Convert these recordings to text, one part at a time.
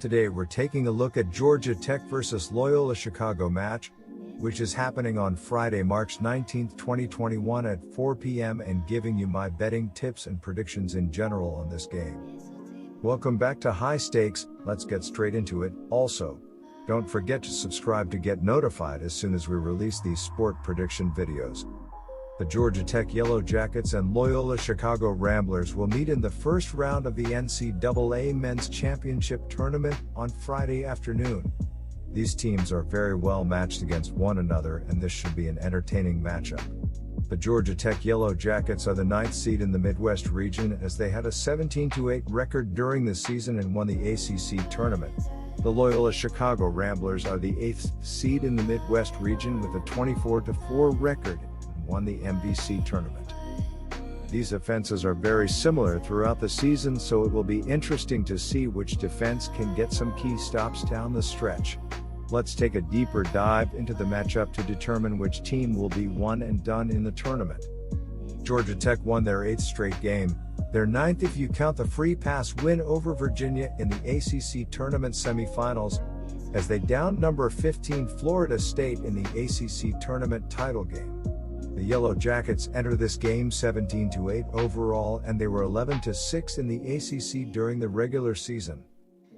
Today we're taking a look at Georgia Tech vs Loyola Chicago match, which is happening on Friday, March 19, 2021 at 4 p.m. and giving you my betting tips and predictions in general on this game. Welcome back to High Stakes. Let's get straight into it. Also, don't forget to subscribe to get notified as soon as we release these sport prediction videos. The Georgia Tech Yellow Jackets and Loyola Chicago Ramblers will meet in the first round of the NCAA Men's Championship Tournament on Friday afternoon. These teams are very well matched against one another, and this should be an entertaining matchup. The Georgia Tech Yellow Jackets are the 9th seed in the Midwest region, as they had a 17-8 record during the season and won the ACC tournament. The Loyola Chicago Ramblers are the 8th seed in the Midwest region with a 24-4 record and won the MVC tournament. These offenses are very similar throughout the season, so it will be interesting to see which defense can get some key stops down the stretch. Let's take a deeper dive into the matchup to determine which team will be one and done in the tournament. Georgia Tech won their 8th straight game, their 9th if you count the free pass win over Virginia in the ACC tournament semifinals, as they downed number 15 Florida State in the ACC tournament title game. The Yellow Jackets enter this game 17-8 overall, and they were 11-6 in the ACC during the regular season.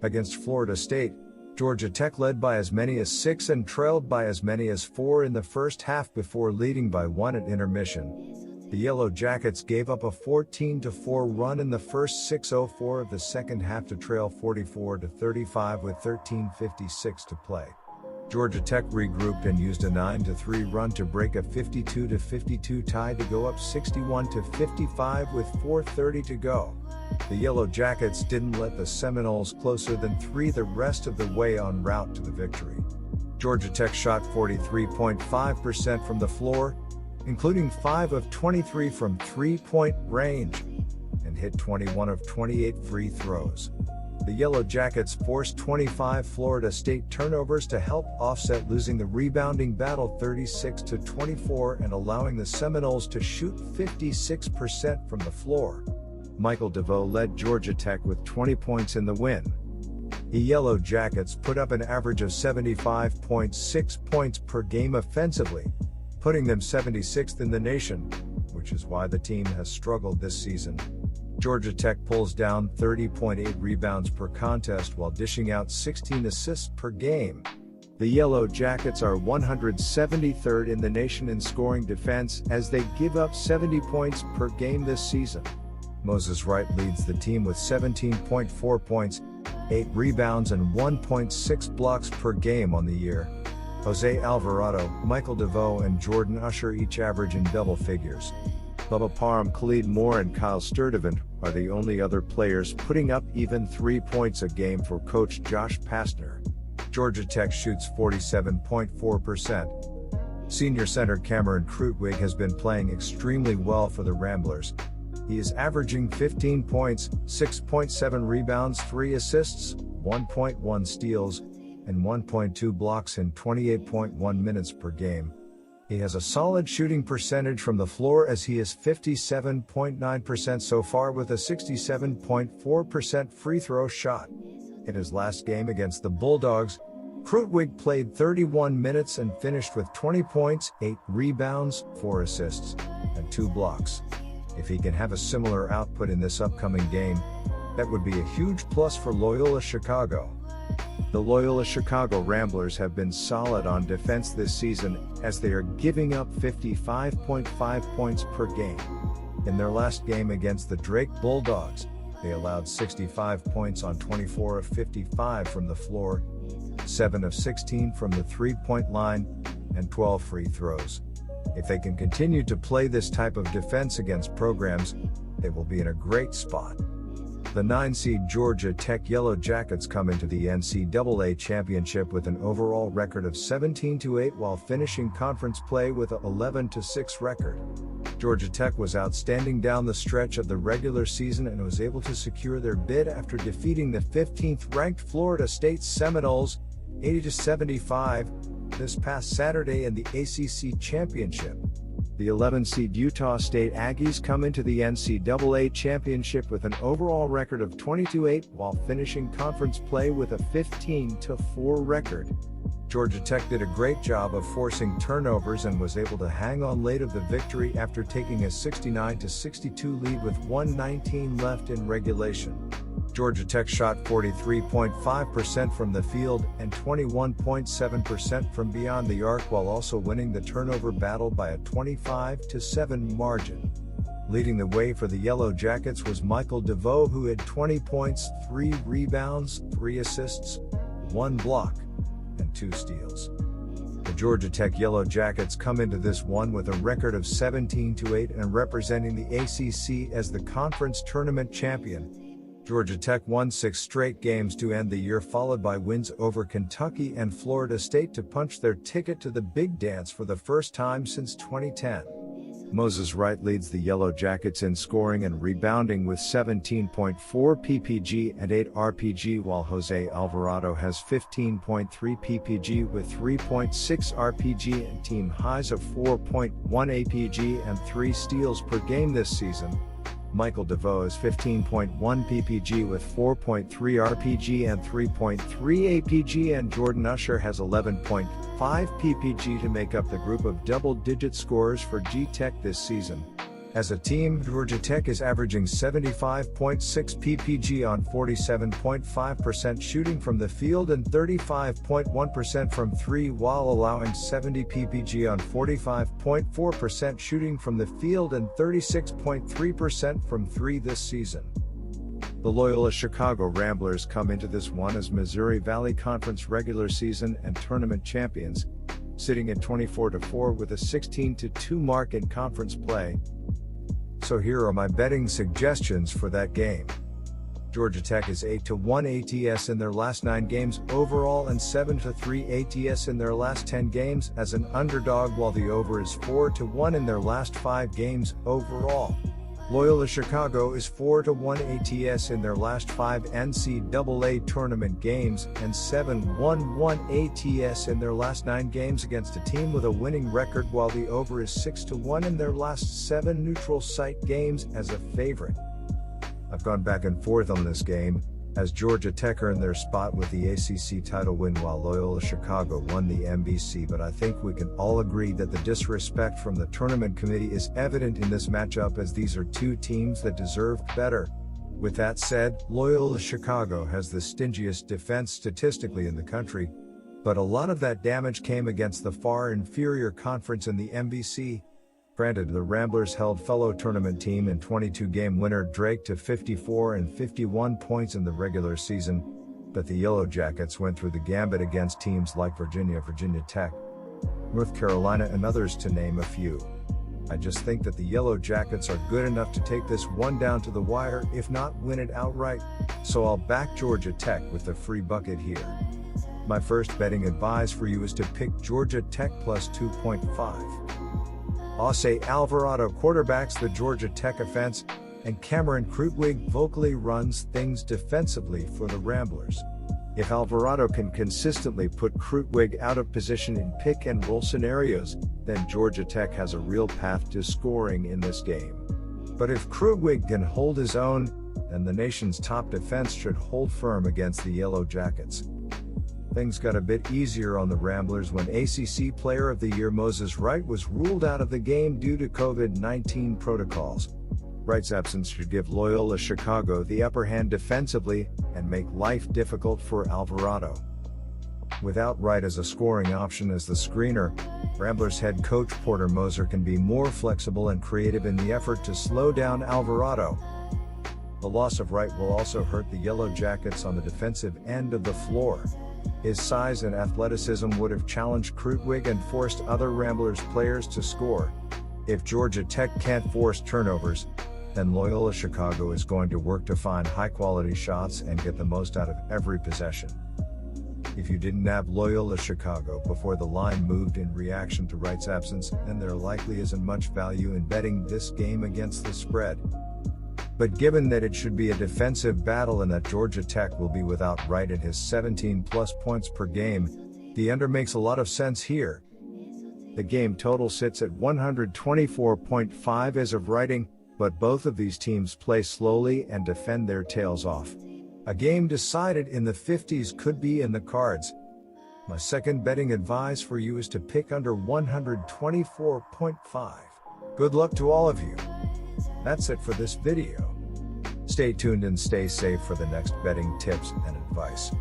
Against Florida State, Georgia Tech led by as many as 6 and trailed by as many as 4 in the first half before leading by 1 at intermission. The Yellow Jackets gave up a 14-4 run in the first 6:04 of the second half to trail 44-35 with 13:56 to play. Georgia Tech regrouped and used a 9-3 run to break a 52-52 tie to go up 61-55 with 4:30 to go. The Yellow Jackets didn't let the Seminoles closer than 3 the rest of the way en route to the victory. Georgia Tech shot 43.5% from the floor, including 5 of 23 from three-point range, and hit 21 of 28 free throws. The Yellow Jackets forced 25 Florida State turnovers to help offset losing the rebounding battle 36-24 and allowing the Seminoles to shoot 56% from the floor. Michael DeVoe led Georgia Tech with 20 points in the win. The Yellow Jackets put up an average of 75.6 points per game offensively, putting them 76th in the nation, which is why the team has struggled this season. Georgia Tech pulls down 30.8 rebounds per contest while dishing out 16 assists per game. The Yellow Jackets are 173rd in the nation in scoring defense, as they give up 70 points per game this season. Moses Wright leads the team with 17.4 points, 8 rebounds and 1.6 blocks per game on the year. Jose Alvarado, Michael DeVoe and Jordan Usher each average in double figures. Bubba Parham, Khalid Moore and Kyle Sturdivant are the only other players putting up even 3 points a game for coach Josh Pastner. Georgia Tech shoots 47.4%. Senior center Cameron Krutwig has been playing extremely well for the Ramblers. He is averaging 15 points, 6.7 rebounds, 3 assists, 1.1 steals, and 1.2 blocks in 28.1 minutes per game. He has a solid shooting percentage from the floor, as he is 57.9% so far with a 67.4% free throw shot. In his last game against the Bulldogs, Krutwig played 31 minutes and finished with 20 points, 8 rebounds, 4 assists, and 2 blocks. If he can have a similar output in this upcoming game, that would be a huge plus for Loyola Chicago. The Loyola Chicago Ramblers have been solid on defense this season, as they are giving up 55.5 points per game. In their last game against the Drake Bulldogs, they allowed 65 points on 24 of 55 from the floor, 7 of 16 from the three-point line, and 12 free throws. If they can continue to play this type of defense against programs, they will be in a great spot. The 9-seed Georgia Tech Yellow Jackets come into the NCAA championship with an overall record of 17-8 while finishing conference play with a 11-6 record. Georgia Tech was outstanding down the stretch of the regular season and was able to secure their bid after defeating the 15th-ranked Florida State Seminoles 80-75 this past Saturday in the ACC championship. The 11-seed Utah State Aggies come into the NCAA championship with an overall record of 22-8 while finishing conference play with a 15-4 record. Georgia Tech did a great job of forcing turnovers and was able to hang on late of the victory after taking a 69-62 lead with 1:19 left in regulation. Georgia Tech shot 43.5% from the field and 21.7% from beyond the arc while also winning the turnover battle by a 25-7 margin. Leading the way for the Yellow Jackets was Michael DeVoe, who had 20 points, 3 rebounds, 3 assists, 1 block, and 2 steals. The Georgia Tech Yellow Jackets come into this one with a record of 17-8 and representing the ACC as the conference tournament champion. Georgia Tech won 6 straight games to end the year, followed by wins over Kentucky and Florida State to punch their ticket to the big dance for the first time since 2010. Moses Wright leads the Yellow Jackets in scoring and rebounding with 17.4 PPG and 8 RPG, while Jose Alvarado has 15.3 PPG with 3.6 RPG and team highs of 4.1 APG and 3 steals per game this season. Michael DeVoe is 15.1 PPG with 4.3 RPG and 3.3 APG, and Jordan Usher has 11.5 PPG to make up the group of double-digit scorers for G-Tech this season. As a team, Georgia Tech is averaging 75.6 PPG on 47.5% shooting from the field and 35.1% from 3, while allowing 70 PPG on 45.4% shooting from the field and 36.3% from 3 this season. The Loyola Chicago Ramblers come into this one as Missouri Valley Conference regular season and tournament champions, sitting at 24-4 with a 16-2 mark in conference play. So here are my betting suggestions for that game. Georgia Tech is 8-1 ATS in their last 9 games overall and 7-3 ATS in their last 10 games as an underdog, while the over is 4-1 in their last 5 games overall. Loyola Chicago is 4-1 ATS in their last 5 NCAA tournament games and 7-1 ATS in their last 9 games against a team with a winning record, while the over is 6-1 in their last 7 neutral site games as a favorite. I've gone back and forth on this game, as Georgia Tech earned their spot with the ACC title win while Loyola Chicago won the MVC, but I think we can all agree that the disrespect from the tournament committee is evident in this matchup, as these are 2 teams that deserved better. With that said, Loyola Chicago has the stingiest defense statistically in the country, but a lot of that damage came against the far inferior conference in the MVC. Granted, the Ramblers held fellow tournament team and 22-game winner Drake to 54 and 51 points in the regular season, but the Yellow Jackets went through the gambit against teams like Virginia, Virginia Tech, North Carolina, and others, to name a few. I just think that the Yellow Jackets are good enough to take this one down to the wire, if not win it outright, so I'll back Georgia Tech with the free bucket here. My first betting advice for you is to pick Georgia Tech plus 2.5. Jose Alvarado quarterbacks the Georgia Tech offense, and Cameron Krutwig vocally runs things defensively for the Ramblers. If Alvarado can consistently put Krutwig out of position in pick and roll scenarios, then Georgia Tech has a real path to scoring in this game. But if Krutwig can hold his own, then the nation's top defense should hold firm against the Yellow Jackets. Things got a bit easier on the Ramblers when ACC Player of the Year Moses Wright was ruled out of the game due to COVID-19 protocols. Wright's absence should give Loyola Chicago the upper hand defensively and make life difficult for Alvarado. Without Wright as a scoring option as the screener, Ramblers head coach Porter Moser can be more flexible and creative in the effort to slow down Alvarado. The loss of Wright will also hurt the Yellow Jackets on the defensive end of the floor. His size and athleticism would have challenged Krutwig and forced other Ramblers players to score. If Georgia Tech can't force turnovers, then Loyola Chicago is going to work to find high-quality shots and get the most out of every possession. If you didn't have Loyola Chicago before the line moved in reaction to Wright's absence, then there likely isn't much value in betting this game against the spread. But given that it should be a defensive battle and that Georgia Tech will be without Wright at his 17+ points per game, the under makes a lot of sense here. The game total sits at 124.5 as of writing, but both of these teams play slowly and defend their tails off. A game decided in the 50s could be in the cards. My second betting advice for you is to pick under 124.5. Good luck to all of you. That's it for this video. Stay tuned and stay safe for the next betting tips and advice.